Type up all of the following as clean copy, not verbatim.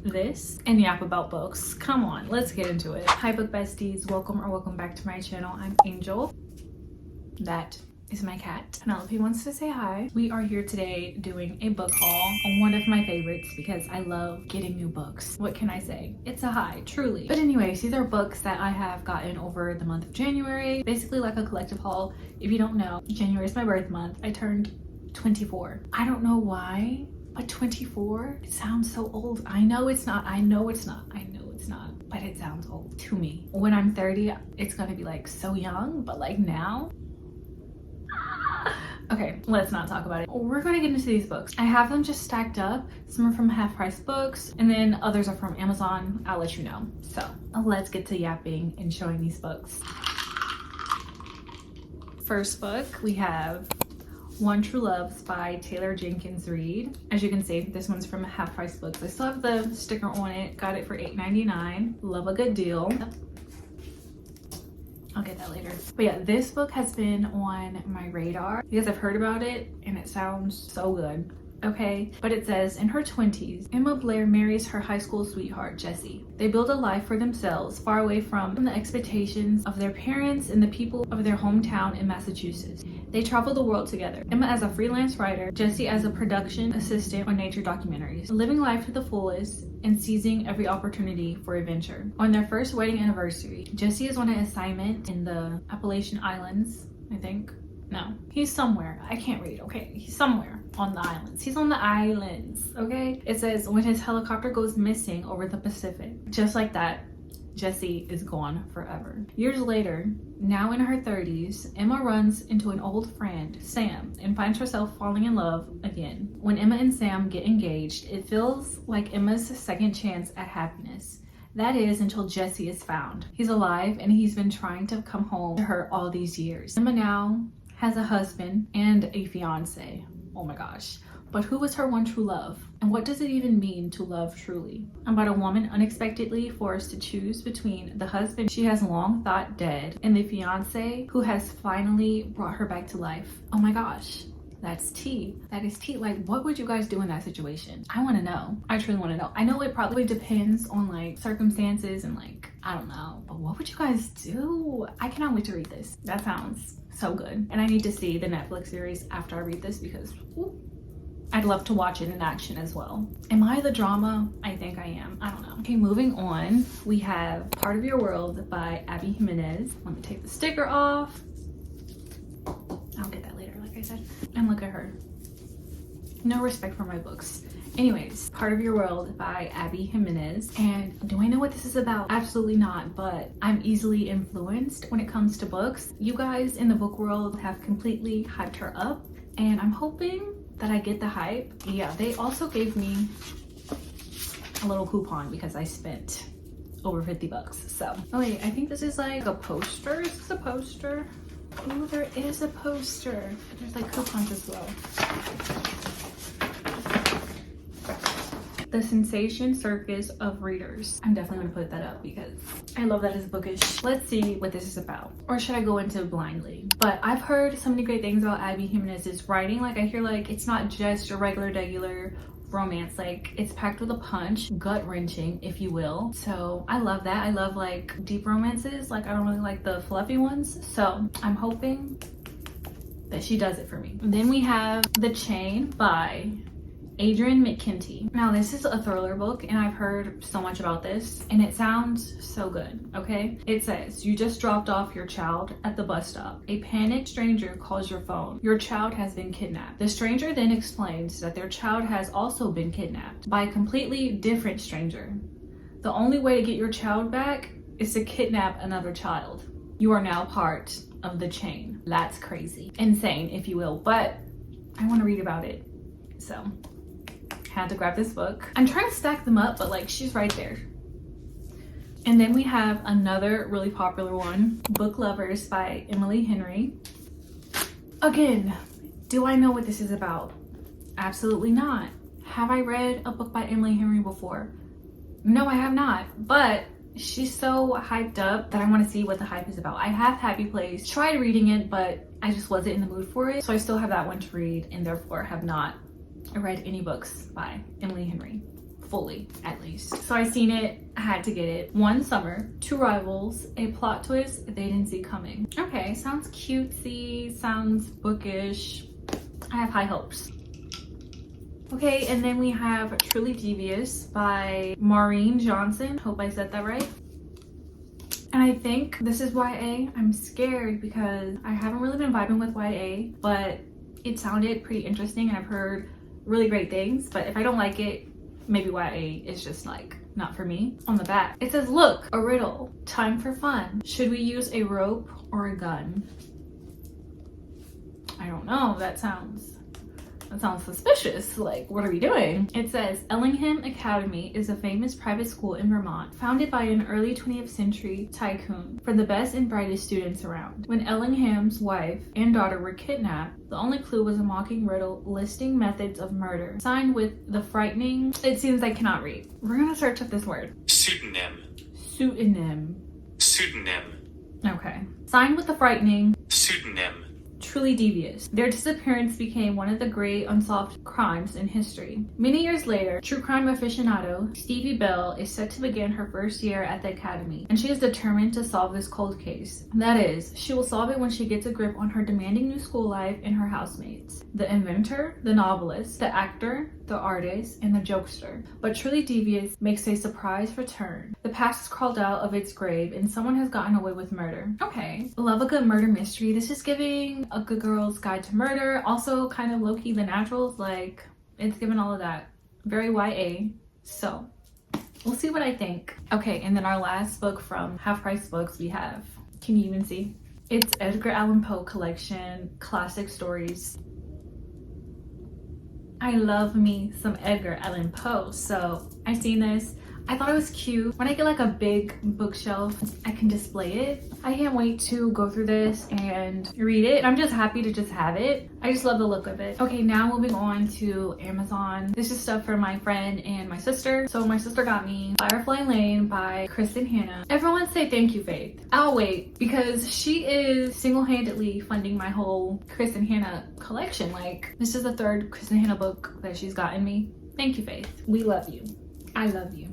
this and yap about books. Come on, let's get into it. Hi book besties, welcome back to my channel. I'm Angel. That is my cat. Penelope wants to say hi. We are here today doing a book haul on one of my favorites because I love getting new books. What can I say? It's a high, truly. But anyways, these are books that I have gotten over the month of January. Basically like a collective haul. If you don't know, January is my birth month. I turned 24. I don't know why, but 24, it sounds so old. I know it's not, but it sounds old to me. When I'm 30, it's gonna be like so young, but like now, okay, let's not talk about it. We're gonna get into these books. I have them just stacked up. Some are from Half Price Books, and then others are from Amazon. I'll let you know. So let's get to yapping and showing these books. First book, we have One True Loves by Taylor Jenkins Reid. As you can see, this one's from Half Price Books. I still have the sticker on it. Got it for $8.99. Love a good deal. I'll get that later. But yeah, this book has been on my radar because I've heard about it and it sounds so good. Okay, but it says, in her 20s, Emma Blair marries her high school sweetheart, Jessie. They build a life for themselves, far away from the expectations of their parents and the people of their hometown in Massachusetts. They travel the world together. Emma as a freelance writer, Jessie as a production assistant on nature documentaries, living life to the fullest and seizing every opportunity for adventure. On their first wedding anniversary, Jessie is on an assignment in the Appalachian Islands, I think. No, he's somewhere. I can't read, okay? He's somewhere on the islands. He's on the islands, okay? It says, when his helicopter goes missing over the Pacific. Just like that, Jessie is gone forever. Years later, now in her 30s, Emma runs into an old friend, Sam, and finds herself falling in love again. When Emma and Sam get engaged, it feels like Emma's second chance at happiness. That is, until Jessie is found. He's alive and he's been trying to come home to her all these years. Emma now has a husband and a fiance. Oh my gosh. But who was her one true love? And what does it even mean to love truly? About a woman unexpectedly forced to choose between the husband she has long thought dead and the fiance who has finally brought her back to life. Oh my gosh. That's tea. That is tea. Like, what would you guys do in that situation? I want to know. I truly want to know. I know it probably depends on like circumstances and like, I don't know, but what would you guys do? I cannot wait to read this. That sounds so good. And I need to see the Netflix series after I read this because I'd love to watch it in action as well. Am I the drama? I think I am. I don't know. Okay, moving on. We have Part of Your World by Abby Jimenez. Let me take the sticker off. I'll get that later, like I said. And look at her. No respect for my books. Anyways, Part of Your World by Abby Jimenez. And do I know what this is about? Absolutely not, but I'm easily influenced when it comes to books. You guys in the book world have completely hyped her up, and I'm hoping that I get the hype. Yeah, they also gave me a little coupon because I spent over 50 bucks. So, oh wait, I think this is like a poster. Is this a poster? Oh, there is a poster. There's like coupons as well. The Sensation Circus of Readers. I'm definitely gonna put that up because I love that it's bookish. Let's see what this is about. Or should I go into blindly? But I've heard so many great things about Abby Jimenez's writing. Like I hear like it's not just your regular romance, like it's packed with a punch, gut-wrenching if you will. So I love that. I love like deep romances. Like I don't really like the fluffy ones. So I'm hoping that she does it for me. And then we have The Chain by Adrian McKenty. Now this is a thriller book and I've heard so much about this and it sounds so good, okay? It says, you just dropped off your child at the bus stop. A panicked stranger calls your phone. Your child has been kidnapped. The stranger then explains that their child has also been kidnapped by a completely different stranger. The only way to get your child back is to kidnap another child. You are now part of the chain. That's crazy. Insane, if you will, but I want to read about it. So had to grab this book. I'm trying to stack them up, but like she's right there. And then we have another really popular one, Book Lovers by Emily Henry. Again, do I know what this is about? Absolutely not. Have I read a book by Emily Henry before? No, I have not, but she's so hyped up that I want to see what the hype is about. I have Happy Place, tried reading it, but I just wasn't in the mood for it. So I still have that one to read and therefore have not read any books by Emily Henry fully at least. So I seen it, I had to get it. One summer, two rivals, a plot twist they didn't see coming. Okay, sounds cutesy, sounds bookish. I have high hopes. Okay, and then we have Truly Devious by Maureen Johnson. Hope I said that right. And I think this is YA. I'm scared because I haven't really been vibing with YA, but it sounded pretty interesting and I've heard really great things. But if I don't like it, maybe YA is just like not for me. On the back, it says, look, a riddle, time for fun. Should we use a rope or a gun? I don't know, that sounds suspicious. Like, what are we doing? It says, Ellingham Academy is a famous private school in Vermont, founded by an early 20th century tycoon for the best and brightest students around. When Ellingham's wife and daughter were kidnapped, the only clue was a mocking riddle listing methods of murder, signed with the frightening, it seems I cannot read. We're gonna search up this word. Pseudonym. Pseudonym. Pseudonym. Okay. Signed with the frightening. Pseudonym. Truly Devious. Their disappearance became one of the great unsolved crimes in history. Many years later, true crime aficionado Stevie Bell is set to begin her first year at the academy, and she is determined to solve this cold case. That is, she will solve it when she gets a grip on her demanding new school life and her housemates. The inventor, the novelist, the actor, the artist, and the jokester. But Truly Devious makes a surprise return. The past has crawled out of its grave and someone has gotten away with murder. Okay, love a good murder mystery. This is giving a good girl's guide to murder. Also kind of low-key The Naturals, like it's giving all of that. Very YA. So we'll see what I think. Okay, and then our last book from Half Price Books we have, can you even see? It's Edgar Allan Poe collection, classic stories. I love me some Edgar Allan Poe, so I seen this. I thought it was cute. When I get like a big bookshelf, I can display it. I can't wait to go through this and read it. I'm just happy to just have it. I just love the look of it. Okay, now moving on to Amazon. This is stuff for my friend and my sister. So my sister got me Firefly Lane by Kristen Hanna. Everyone say thank you, Faith. I'll wait because she is single-handedly funding my whole Kristen Hanna collection. Like, this is the third Kristen Hanna book that she's gotten me. Thank you, Faith. We love you. I love you.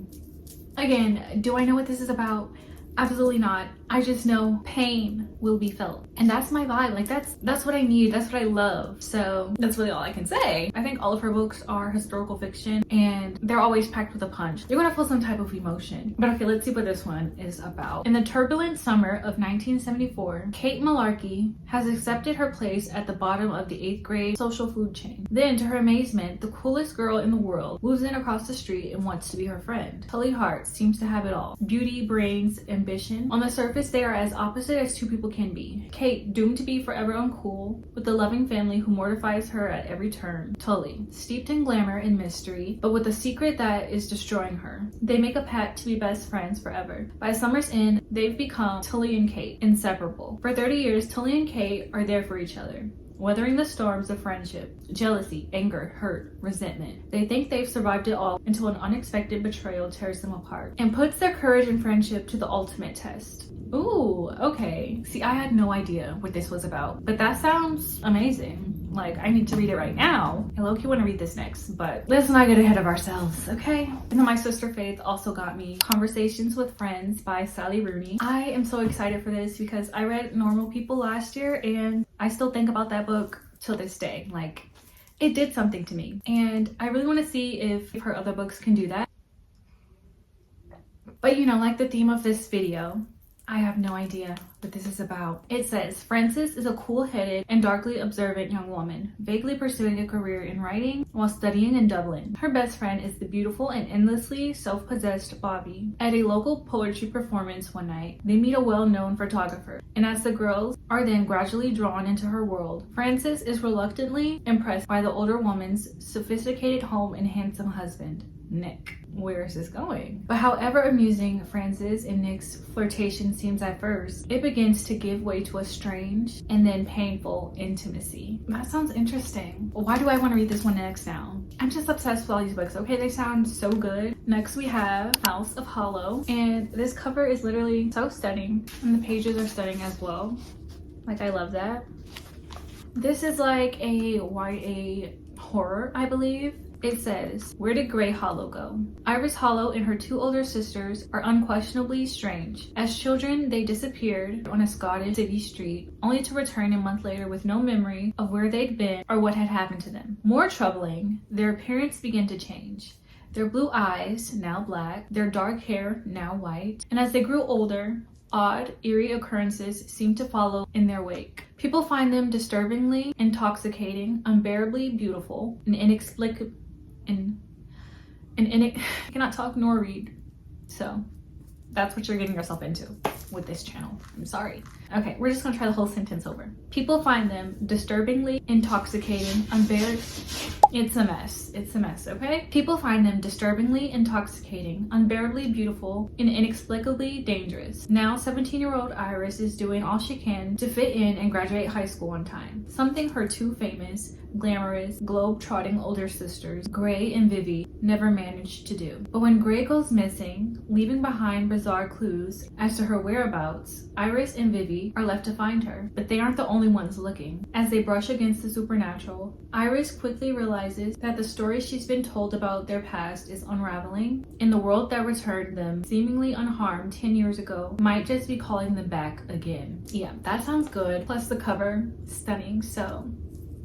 Again, do I know what this is about? Absolutely not. I just know pain will be felt. And that's my vibe. Like that's what I need. That's what I love. So that's really all I can say. I think all of her books are historical fiction and they're always packed with a punch. You're gonna feel some type of emotion. But okay, let's see what this one is about. In the turbulent summer of 1974, Kate Malarkey has accepted her place at the bottom of the 8th grade social food chain. Then, to her amazement, the coolest girl in the world moves in across the street and wants to be her friend. Tully Hart seems to have it all. Beauty, brains, ambition. On the surface, they are as opposite as two people can be. Kate, doomed to be forever uncool, with a loving family who mortifies her at every turn. Tully, steeped in glamour and mystery, but with a secret that is destroying her. They make a pact to be best friends forever. By summer's end, they've become Tully and Kate, inseparable. For 30 years, Tully and Kate are there for each other, weathering the storms of friendship, jealousy, anger, hurt, resentment. They think they've survived it all until an unexpected betrayal tears them apart and puts their courage and friendship to the ultimate test. Ooh, okay. See, I had no idea what this was about, but that sounds amazing. Like, I need to read it right now. I low-key want to read this next, but let's not get ahead of ourselves, okay? And then my sister Faith also got me Conversations with Friends by Sally Rooney. I am so excited for this because I read Normal People last year and I still think about that book till this day. Like, it did something to me. And I really want to see if her other books can do that. But you know, like the theme of this video, I have no idea what this is about. It says, Frances is a cool-headed and darkly observant young woman, vaguely pursuing a career in writing while studying in Dublin. Her best friend is the beautiful and endlessly self-possessed Bobby. At a local poetry performance one night, they meet a well-known photographer, and as the girls are then gradually drawn into her world, Frances is reluctantly impressed by the older woman's sophisticated home and handsome husband, Nick. Where is this going? But however amusing Frances and Nick's flirtation seems at first, it begins to give way to a strange and then painful intimacy. That sounds interesting. Why do I want to read this one next now? I'm just obsessed with all these books. Okay, they sound so good. Next we have House of Hollow, and this cover is literally so stunning, and the pages are stunning as well. Like, I love that. This is like a YA horror, I believe. It says, where did Gray Hollow go? Iris Hollow and her 2 older sisters are unquestionably strange. As children, they disappeared on a Scottish city street, only to return a month later with no memory of where they'd been or what had happened to them. More troubling, their appearance began to change. Their blue eyes, now black, their dark hair, now white, and as they grew older, odd, eerie occurrences seemed to follow in their wake. People find them disturbingly intoxicating, unbearably beautiful, and inexplicable. I cannot talk nor read. So that's what you're getting yourself into with this channel. I'm sorry. Okay, we're just gonna try the whole sentence over. People find them disturbingly intoxicating, unbearably. It's a mess. It's a mess, okay? People find them disturbingly intoxicating, unbearably beautiful, and inexplicably dangerous. Now, 17-year-old Iris is doing all she can to fit in and graduate high school on time. Something her 2 famous, glamorous, globe-trotting older sisters, Gray and Vivi, never managed to do. But when Gray goes missing, leaving behind bizarre clues as to her whereabouts, Iris and Vivi are left to find her. But they aren't the only ones looking. As they brush against the supernatural, Iris quickly realizes that the story she's been told about their past is unraveling, and the world that returned them seemingly unharmed 10 years ago might just be calling them back again. Yeah, that sounds good. Plus the cover, stunning, so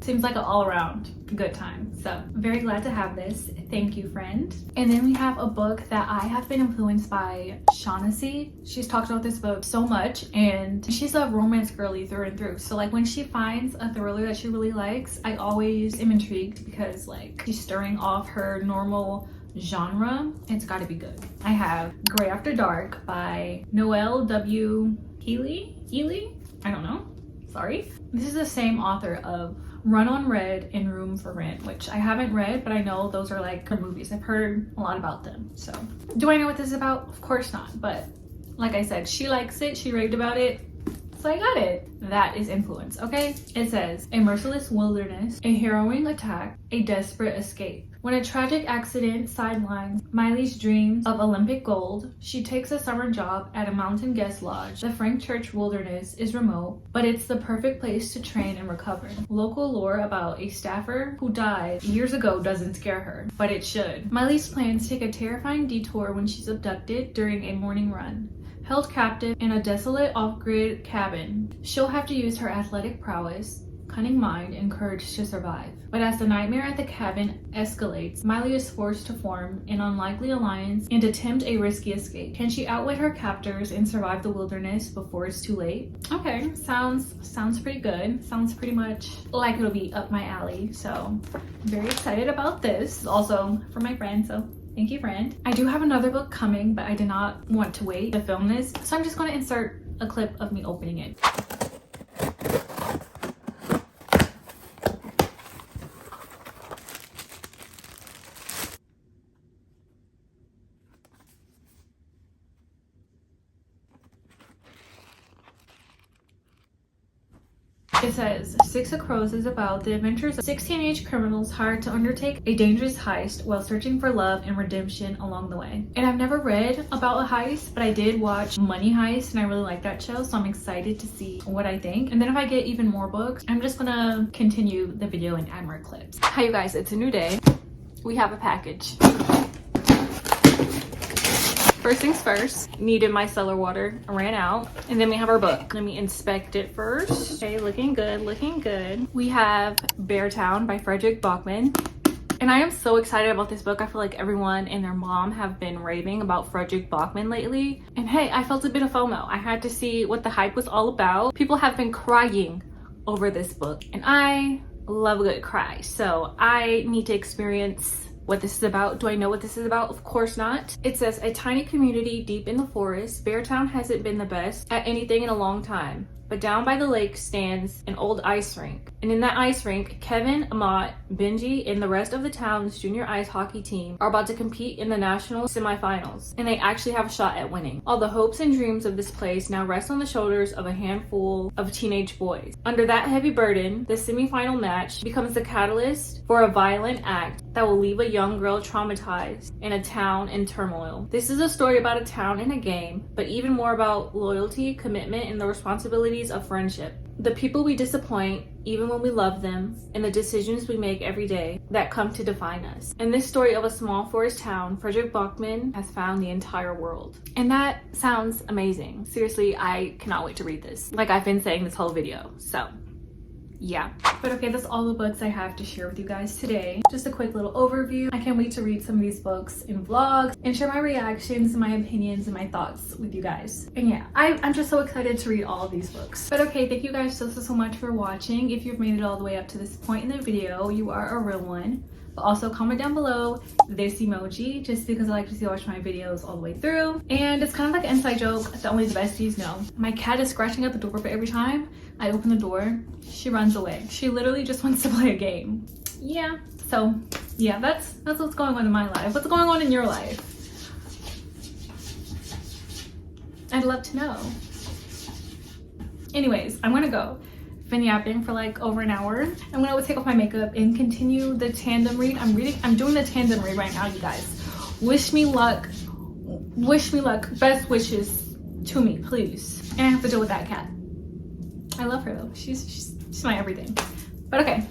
seems like an all-around good time. So very glad to have this. Thank you, friend. And then we have a book that I have been influenced by Shaughnessy. She's talked about this book so much, and she's a romance girly through and through. So like when she finds a thriller that she really likes, I always am intrigued because like she's stirring off her normal genre. It's got to be good. I have Gray After Dark by Noelle W. Healy? I don't know. Sorry. This is the same author of Run on Red and Room for Rent, which I haven't read, but I know those are like her movies. I've heard a lot about them. So do I know what this is about? Of course not. But like I said, she likes it. She raved about it. So I got it. That is influence, okay? It says, a merciless wilderness, a harrowing attack, a desperate escape. When a tragic accident sidelines Miley's dreams of Olympic gold, she takes a summer job at a mountain guest lodge. The Frank Church wilderness is remote, but it's the perfect place to train and recover. Local lore about a staffer who died years ago doesn't scare her, but it should. Miley's plans take a terrifying detour when she's abducted during a morning run. Held captive in a desolate off-grid cabin, she'll have to use her athletic prowess, cunning mind, and courage to survive. But as the nightmare at the cabin escalates, Miley is forced to form an unlikely alliance and attempt a risky escape. Can she outwit her captors and survive the wilderness before it's too late? Okay, sounds pretty good. Sounds pretty much like it'll be up my alley. So very excited about this. Also for my friend, so thank you, friend. I do have another book coming, but I did not want to wait to film this, so I'm just going to insert a clip of me opening it. It says, Xoxo is about the adventures of 6 teenage criminals hired to undertake a dangerous heist while searching for love and redemption along the way. And I've never read about a heist, but I did watch Money Heist and I really like that show, so I'm excited to see what I think. And then if I get even more books, I'm just gonna continue the video and add more clips. Hi you guys, it's a new day. We have a package. First things first, needed my cellar water, ran out. And then we have our book. Let me inspect it first. Okay, looking good, looking good. We have Toown by Frederick Bachman. And I am so excited about this book. I feel like everyone and their mom have been raving about Frederick Bachman lately. And hey, I felt a bit of FOMO. I had to see what the hype was all about. People have been crying over this book. And I love a good cry. So I need to experience what this is about. Do I know what this is about? Of course not. It says, a tiny community deep in the forest, Beartown hasn't been the best at anything in a long time. But down by the lake stands an old ice rink. And in that ice rink, Kevin, Amat, Benji, and the rest of the town's junior ice hockey team are about to compete in the national semifinals. And they actually have a shot at winning. All the hopes and dreams of this place now rest on the shoulders of a handful of teenage boys. Under that heavy burden, the semifinal match becomes the catalyst for a violent act that will leave a young girl traumatized in a town in turmoil. This is a story about a town and a game, but even more about loyalty, commitment, and the responsibilities of friendship. The people we disappoint even when we love them, and the decisions we make every day that come to define us. In this story of a small forest town, Frederick Bachman has found the entire world. And that sounds amazing. Seriously, I cannot wait to read this. Like I've been saying this whole video, so yeah. But okay, that's all the books I have to share with you guys today. Just a quick little overview. I can't wait to read some of these books in vlogs and share my reactions and my opinions and my thoughts with you guys. And yeah, I'm just so excited to read all of these books. But okay, thank you guys so much for watching. If you've made it all the way up to this point in the video, you are a real one. But also comment down below this emoji, just because I like to see watch my videos all the way through. And it's kind of like an inside joke that only the besties know. My cat is scratching at the door, but every time I open the door, she runs away. She literally just wants to play a game. Yeah, so yeah, that's what's going on in my life. What's going on in your life? I'd love to know. Anyways, I'm gonna go. Been yapping for like over an hour. I'm gonna take off my makeup and continue the tandem read. I'm doing the tandem read right now, you guys. Wish me luck, best wishes to me, please. And I have to deal with that cat. I love her though, she's my everything. But okay,